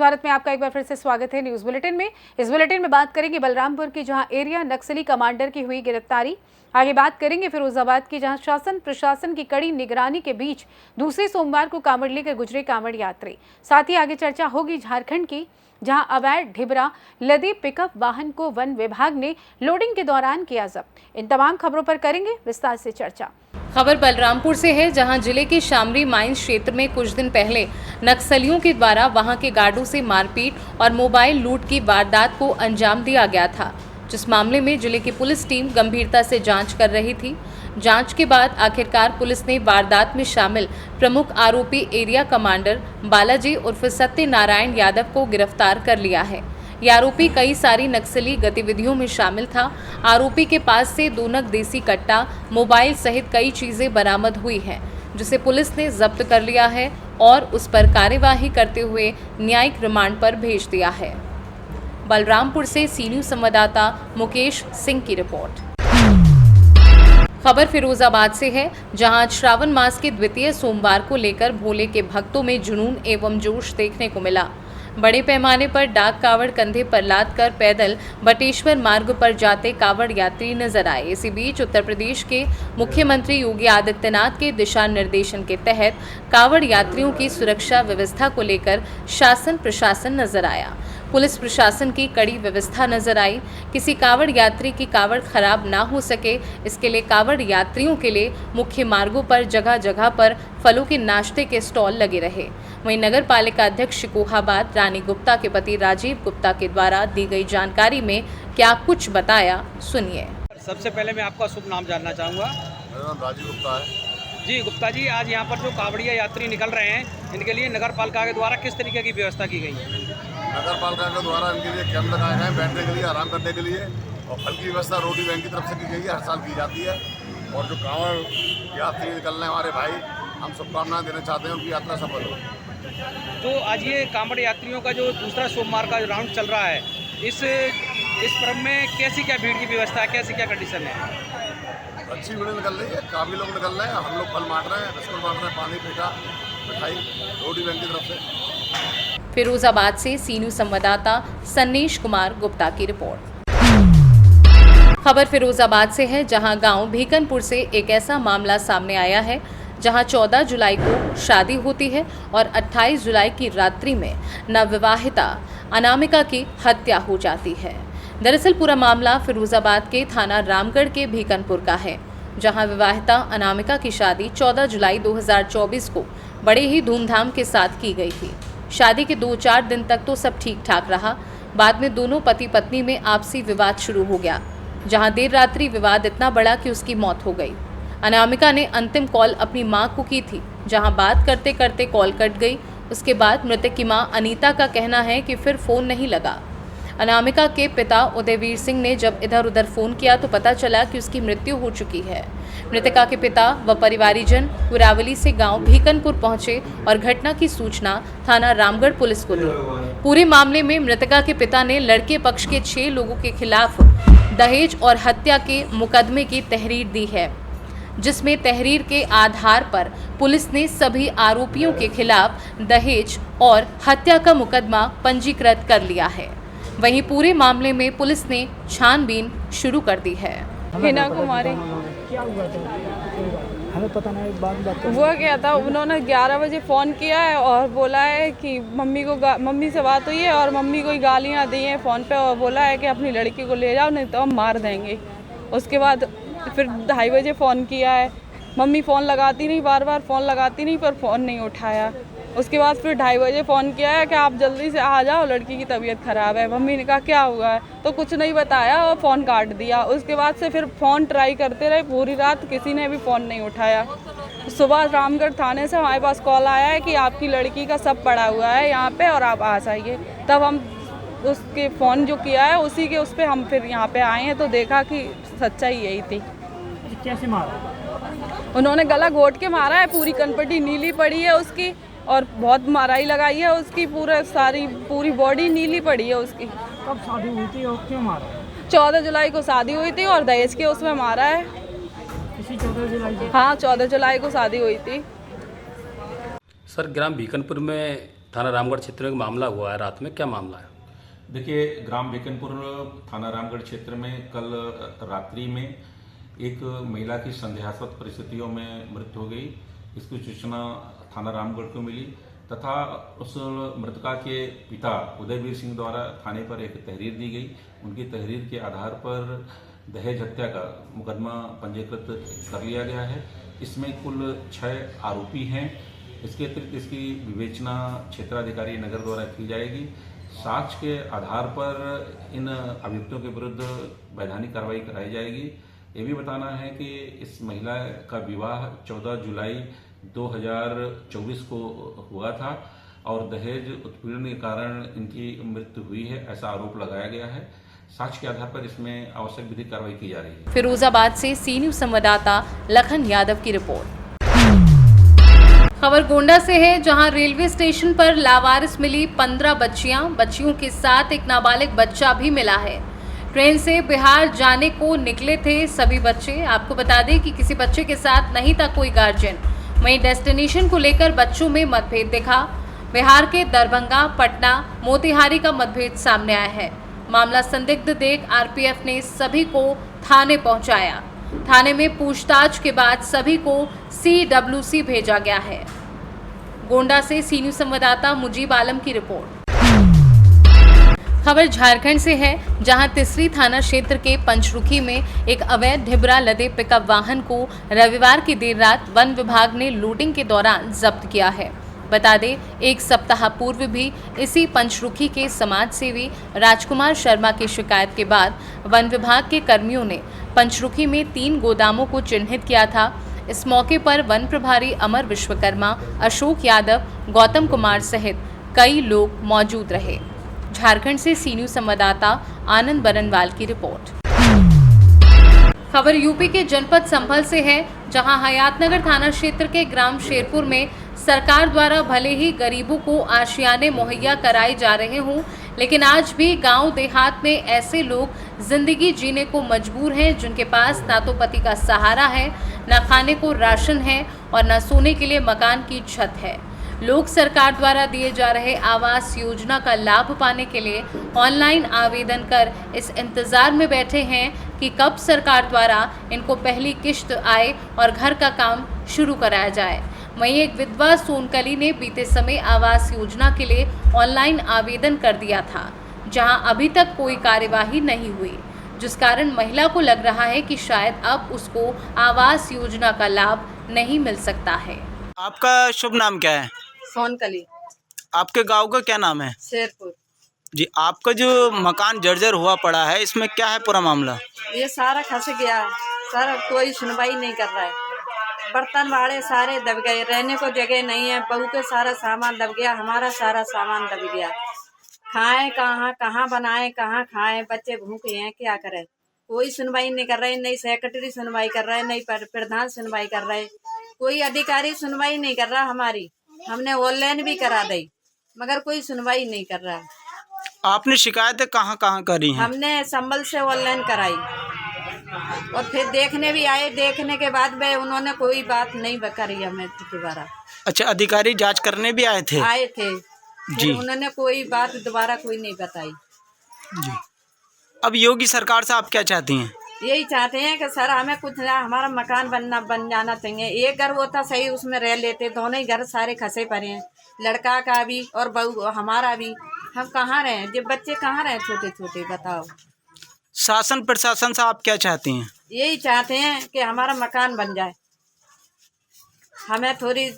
भारत में आपका एक बार फिर से स्वागत है न्यूज बुलेटिन में। इस बुलेटिन में बात करेंगे बलरामपुर की, जहां एरिया नक्सली कमांडर की हुई गिरफ्तारी। आगे बात करेंगे फिरोजाबाद की, जहां शासन प्रशासन की कड़ी निगरानी के बीच दूसरे सोमवार को कांवड़ लेकर गुजरे कांवड़ यात्री। साथ ही आगे चर्चा होगी झारखंड की, जहां अवैध ढिबरा लदे पिकअप वाहन को वन विभाग ने लोडिंग के दौरान किया जब्त। इन तमाम खबरों पर करेंगे विस्तार से चर्चा। खबर बलरामपुर से है, जहां जिले के शामरी माइंस क्षेत्र में कुछ दिन पहले नक्सलियों के द्वारा वहां के गार्डों से मारपीट और मोबाइल लूट की वारदात को अंजाम दिया गया था, जिस मामले में जिले की पुलिस टीम गंभीरता से जांच कर रही थी। जांच के बाद आखिरकार पुलिस ने वारदात में शामिल प्रमुख आरोपी एरिया कमांडर बालाजी उर्फ सत्यनारायण यादव को गिरफ्तार कर लिया है। ये आरोपी कई सारी नक्सली गतिविधियों में शामिल था। आरोपी के पास से 2 नग देसी कट्टा, मोबाइल सहित कई चीजें बरामद हुई हैं, जिसे पुलिस ने जब्त कर लिया है और उस पर कार्यवाही करते हुए न्यायिक रिमांड पर भेज दिया है। बलरामपुर से सी न्यूज़ संवाददाता मुकेश सिंह की रिपोर्ट। खबर फिरोजाबाद से है, जहां श्रावण मास के द्वितीय सोमवार को लेकर भोले के भक्तों में जुनून एवं जोश देखने को मिला। बड़े पैमाने पर डाक कावड़ कंधे पर लाद कर पैदल बटेश्वर मार्ग पर जाते कावड़ यात्री नजर आए। इसी बीच उत्तर प्रदेश के मुख्यमंत्री योगी आदित्यनाथ के दिशा निर्देशन के तहत कावड़ यात्रियों की सुरक्षा व्यवस्था को लेकर शासन प्रशासन नजर आया। पुलिस प्रशासन की कड़ी व्यवस्था नजर आई। किसी कावड़ यात्री की कावड़ खराब ना हो सके, इसके लिए कावड़ यात्रियों के लिए मुख्य मार्गों पर जगह जगह पर फलों के नाश्ते के स्टॉल लगे रहे। वहीं नगर पालिका अध्यक्ष शिकोहाबाद रानी गुप्ता के पति राजीव गुप्ता के द्वारा दी गई जानकारी में क्या कुछ बताया, सुनिए। सबसे पहले मैं आपका शुभ नाम जानना चाहूँगा। मेरा नाम राजीव गुप्ता है। जी गुप्ता जी, आज यहाँ पर जो कावड़िया यात्री निकल रहे हैं, इनके लिए नगर पालिका के द्वारा किस तरीके की व्यवस्था की गई है? नगर पालिका के द्वारा इनके लिए कैंप लगाए गए हैं, बैठने के लिए, आराम करने के लिए, और फल की व्यवस्था रोटी बैंक की तरफ से की गई है, हर साल की जाती है। और जो कांवड़ यात्री निकल रहे हैं हमारे भाई, हम शुभकामनाएं देना चाहते हैं, उनकी यात्रा सफल हो। जो आज ये कांवड़ यात्रियों का जो दूसरा सोमवार का राउंड चल रहा है, इस पर्व में कैसी क्या भीड़ की व्यवस्था है, कैसी क्या कंडीशन है? अच्छी भीड़ निकल रही है, काफ़ी लोग निकल रहे हैं। हम लोग फल बांट रहे हैं, बिस्कुट बांट रहे हैं, पानी, पेठा, मिठाई रोटी बैंक की तरफ से। फिरोजाबाद से सी न्यूज़ संवाददाता सन्नीश कुमार गुप्ता की रिपोर्ट। खबर फिरोजाबाद से है, जहां गांव भीकनपुर से एक ऐसा मामला सामने आया है, जहां 14 जुलाई को शादी होती है और 28 जुलाई की रात्रि में नवविवाहिता अनामिका की हत्या हो जाती है। दरअसल पूरा मामला फिरोजाबाद के थाना रामगढ़ के भीकनपुर का है, जहां विवाहिता अनामिका की शादी 14 जुलाई 2024 को बड़े ही धूमधाम के साथ की गई थी। शादी के 2-4 दिन तक तो सब ठीक ठाक रहा। बाद में दोनों पति पत्नी में आपसी विवाद शुरू हो गया, जहां देर रात्रि विवाद इतना बड़ा कि उसकी मौत हो गई। अनामिका ने अंतिम कॉल अपनी मां को की थी, जहां बात करते करते कॉल कट गई। उसके बाद मृतक की मां अनीता का कहना है कि फिर फ़ोन नहीं लगा। अनामिका के पिता उदयवीर सिंह ने जब इधर उधर फ़ोन किया तो पता चला कि उसकी मृत्यु हो चुकी है। मृतका के पिता व परिवारीजन कुरावली से गांव भीकनपुर पहुंचे और घटना की सूचना थाना रामगढ़ पुलिस को दी। पूरे मामले में मृतका के पिता ने लड़के पक्ष के 6 लोगों के खिलाफ दहेज और हत्या के मुकदमे की तहरीर दी है, जिसमें तहरीर के आधार पर पुलिस ने सभी आरोपियों के खिलाफ दहेज और हत्या का मुकदमा पंजीकृत कर लिया है। वहीं पूरे मामले में पुलिस ने छानबीन शुरू कर दी है। हिना कुमारी, क्या हुआ था? हमें पता नहीं, बात वो क्या था, उन्होंने 11 बजे फ़ोन किया है और बोला है कि मम्मी से बात हुई है और मम्मी को ही गालियाँ दी हैं फ़ोन पे, और बोला है कि अपनी लड़की को ले जाओ नहीं तो हम मार देंगे। उसके बाद फिर 2:30 बजे फ़ोन किया है, मम्मी फ़ोन लगाती नहीं, बार बार फ़ोन लगाती नहीं, पर फ़ोन नहीं उठाया। उसके बाद फिर 2:30 बजे फ़ोन किया है कि आप जल्दी से आ जाओ, लड़की की तबीयत ख़राब है। मम्मी ने कहा क्या हुआ है, तो कुछ नहीं बताया और फ़ोन काट दिया। उसके बाद से फिर फ़ोन ट्राई करते रहे पूरी रात, किसी ने भी फ़ोन नहीं उठाया। सुबह रामगढ़ थाने से हमारे पास कॉल आया है कि आपकी लड़की का सब पड़ा हुआ है यहाँ पे और आप आ जाइए। तब हम उसके फ़ोन जो किया है उसी के उस पर हम फिर यहाँ पे आए हैं, तो देखा कि सच्चाई यही थी। कैसे मारा? उन्होंने गला घोट के मारा है, पूरी कनपटी नीली पड़ी है उसकी और बहुत माराई लगाई है उसकी, पूरी बॉडी नीली पड़ी है उसकी। कब शादी हुई थी और क्यों मारा? 14 जुलाई को शादी हुई थी और दहेज के उसमें मारा है। इसी 14 जुलाई को? हाँ, 14 जुलाई को शादी हुई थी। सर, ग्राम भीकनपुर में थाना रामगढ़ क्षेत्र में मामला हुआ है रात में, क्या मामला है? देखिए, ग्राम भिकनपुर थाना रामगढ़ क्षेत्र में कल रात्रि में एक महिला की संदेहास्पद परिस्थितियों में मृत्यु हो गई। इसकी सूचना थाना रामगढ़ को मिली तथा उस मृतका के पिता उदयवीर सिंह द्वारा थाने पर एक तहरीर दी गई। उनकी तहरीर के आधार पर दहेज हत्या का मुकदमा पंजीकृत कर लिया गया है। इसमें कुल 6 आरोपी हैं। इसके अतिरिक्त इसकी विवेचना क्षेत्राधिकारी नगर द्वारा की जाएगी। साक्ष्य के आधार पर इन अभियुक्तों के विरुद्ध वैधानिक कार्रवाई कराई जाएगी। ये भी बताना है कि इस महिला का विवाह 14 जुलाई 2024 को हुआ था और दहेज उत्पीड़न के कारण इनकी मृत्यु हुई है, ऐसा आरोप लगाया गया है। साक्ष्य के आधार पर इसमें आवश्यक विधिक कार्रवाई की जा रही है। फिरोजाबाद से सी न्यूज़ संवाददाता लखन यादव की रिपोर्ट। खबर गोंडा से है, जहां रेलवे स्टेशन पर लावारिस मिली 15 बच्चियों के साथ एक नाबालिग बच्चा भी मिला है। ट्रेन से बिहार जाने को निकले थे सभी बच्चे। आपको बता दें कि किसी बच्चे के साथ नहीं था कोई गार्जियन। वहीं डेस्टिनेशन को लेकर बच्चों में मतभेद दिखा। बिहार के दरभंगा, पटना, मोतिहारी का मतभेद सामने आया है। मामला संदिग्ध देख आरपीएफ ने सभी को थाने पहुंचाया। थाने में पूछताछ के बाद सभी को CWC भेजा गया है। गोंडा से सी न्यूज़ संवाददाता मुजीब आलम की रिपोर्ट। खबर झारखंड से है, जहां तिसरी थाना क्षेत्र के पंचरुखी में एक अवैध ढिबरा लदे पिकअप वाहन को रविवार की देर रात वन विभाग ने लूटिंग के दौरान जब्त किया है। बता दें, एक सप्ताह पूर्व भी इसी पंचरुखी के समाज सेवी राजकुमार शर्मा की शिकायत के बाद वन विभाग के कर्मियों ने पंचरुखी में 3 गोदामों को चिन्हित किया था। इस मौके पर वन प्रभारी अमर विश्वकर्मा, अशोक यादव, गौतम कुमार सहित कई लोग मौजूद रहे। झारखंड से सी न्यूज़ संवाददाता आनंद बरनवाल की रिपोर्ट। खबर यूपी के जनपद संभल से है, जहां हयातनगर थाना क्षेत्र के ग्राम शेरपुर में सरकार द्वारा भले ही गरीबों को आशियाने मुहैया कराए जा रहे हों, लेकिन आज भी गांव देहात में ऐसे लोग जिंदगी जीने को मजबूर हैं जिनके पास ना तो पति का सहारा है, ना खाने को राशन है और ना सोने के लिए मकान की छत है। लोग सरकार द्वारा दिए जा रहे आवास योजना का लाभ पाने के लिए ऑनलाइन आवेदन कर इस इंतज़ार में बैठे हैं कि कब सरकार द्वारा इनको पहली किश्त आए और घर का काम शुरू कराया जाए। वहीं एक विधवा सोनकली ने बीते समय आवास योजना के लिए ऑनलाइन आवेदन कर दिया था, जहां अभी तक कोई कार्यवाही नहीं हुई, जिस कारण महिला को लग रहा है कि शायद अब उसको आवास योजना का लाभ नहीं मिल सकता है। आपका शुभ नाम क्या है? सोनकली। आपके गांव का क्या नाम है? शेरपुर। जी, आपका जो मकान जर्जर हुआ पड़ा है, इसमें क्या है पूरा मामला? ये सारा खस गया है सर, कोई सुनवाई नहीं कर रहा है। बर्तन वाड़े सारे दब गए, रहने को जगह नहीं है, बहू के सारा सामान दब गया, हमारा सारा सामान दब गया। खाएं कहाँ बनाएं, कहाँ खाएं, बच्चे भूखे हैं, क्या करें? कोई सुनवाई नहीं कर रहे, नहीं सेक्रेटरी सुनवाई कर रहे, नहीं प्रधान सुनवाई कर रहे, कोई अधिकारी सुनवाई नहीं कर रहा हमारी। हमने ऑनलाइन भी करा दी मगर कोई सुनवाई नहीं कर रहा है। आपने शिकायतें कहाँ करी हैं? हमने संभल से ऑनलाइन कराई और फिर देखने भी आए, देखने के बाद में उन्होंने कोई बात नहीं करी हमें दोबारा। अच्छा, अधिकारी जांच करने भी आए थे? आए थे जी। उन्होंने कोई बात दोबारा कोई नहीं बताई जी। अब योगी सरकार से आप क्या चाहती हैं? यही चाहते हैं कि सर हमें कुछ ना, हमारा मकान बन जाना चाहिए। एक घर होता सही, उसमें रह लेते, दोनों ही घर सारे खसे पड़े हैं, लड़का का भी और बहू हमारा भी। हम कहाँ रहे, जब बच्चे कहाँ रहे छोटे छोटे, बताओ। शासन प्रशासन से आप क्या चाहती हैं? यही चाहते हैं कि हमारा मकान बन जाए, हमें थोड़ी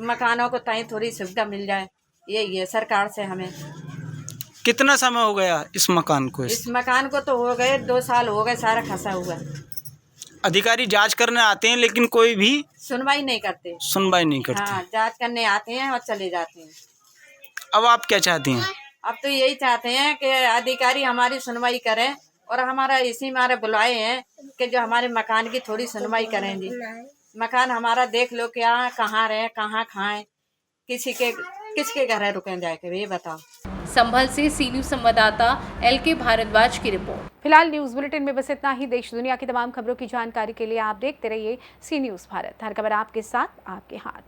मकानों को ताई थोड़ी सुविधा मिल जाए, यही है सरकार से। हमें कितना समय हो गया इस मकान को? इस मकान को तो हो गए 2 साल हो गए, सारा खसा हुआ। अधिकारी जांच करने आते हैं लेकिन कोई भी सुनवाई नहीं करते। हाँ, जांच करने आते हैं और चले जाते हैं। अब आप क्या चाहती हैं? अब तो यही चाहते हैं कि अधिकारी हमारी सुनवाई करें और हमारा इसी मारे बुलाए हैं कि जो हमारे मकान की थोड़ी सुनवाई करेंगे। मकान हमारा देख लो, क्या कहाँ रहे, कहाँ खाएं, किसके घर रुके जाके, ये बताओ। संभल से सी न्यूज़ संवाददाता LK भारद्वाज की रिपोर्ट। फिलहाल न्यूज बुलेटिन में बस इतना ही। देश दुनिया की तमाम खबरों की जानकारी के लिए आप देखते रहिए सी न्यूज़ भारत। हर खबर आपके साथ, आपके हाथ।